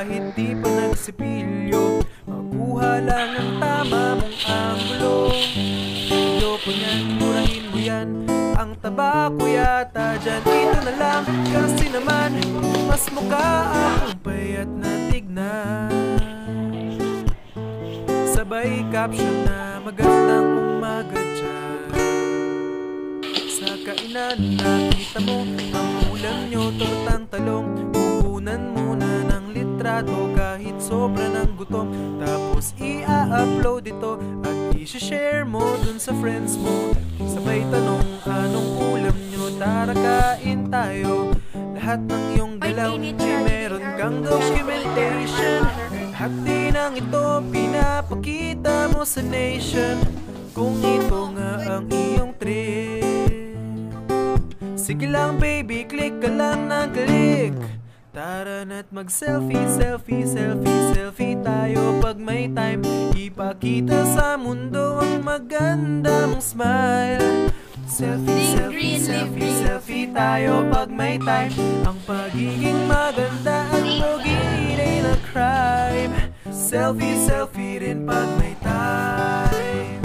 kahit di pa nagsipilyo. Makuha lang ang tama mong anggulo. Ayoko niyan, murahin mo yan. Ang tabako yata dyan, ito na lang. Kasi naman, mas mukha akong payat na tignan. Sabay caption na magandang umaga dyan. Sa kainan nakita mo ang ulam nyo, tortang talong. Puhunan muna ng litrato kahit sobra ng gutom. Tapos i-upload ito at i-share mo dun sa friends mo. Sabay tanong, anong ulam nyo? Tara kain tayo. Lahat ng iyong galaw ay meron kang documentation. Lahat din ng ito pinapakita mo sa nation. Kung ito nga ang iyong trip, sige lang baby, click ka lang ng click. Tara na't mag-selfie, selfie, selfie, selfie tayo pag may time. Ipakita sa mundo ang maganda mong smile. Selfie, selfie, selfie, selfie tayo pag may time. Ang pagiging maganda at pogi ay na crime. Selfie, selfie rin pag may time.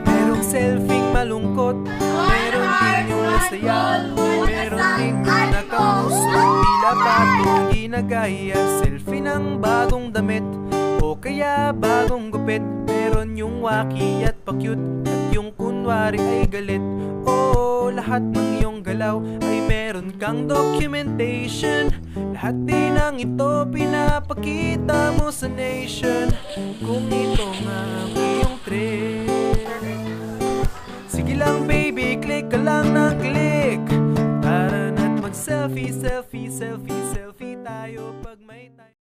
Merong selfie malungkot, meron din yung masaya, meron din yung nakamusto. Tila patong ginagaya, selfie ng bagong damit o kaya bagong gupit. Meron yung waki at pa-cute at yung kunwari ay galit. Oo, lahat ng iyong galaw ay meron kang documentation. Lahat din ng ito pinapakita mo sa nation. Kung ito nga ang iyong trip, sige lang baby, click ka lang ng click. Tara na't mag-selfie, selfie, selfie, selfie tayo pag may time.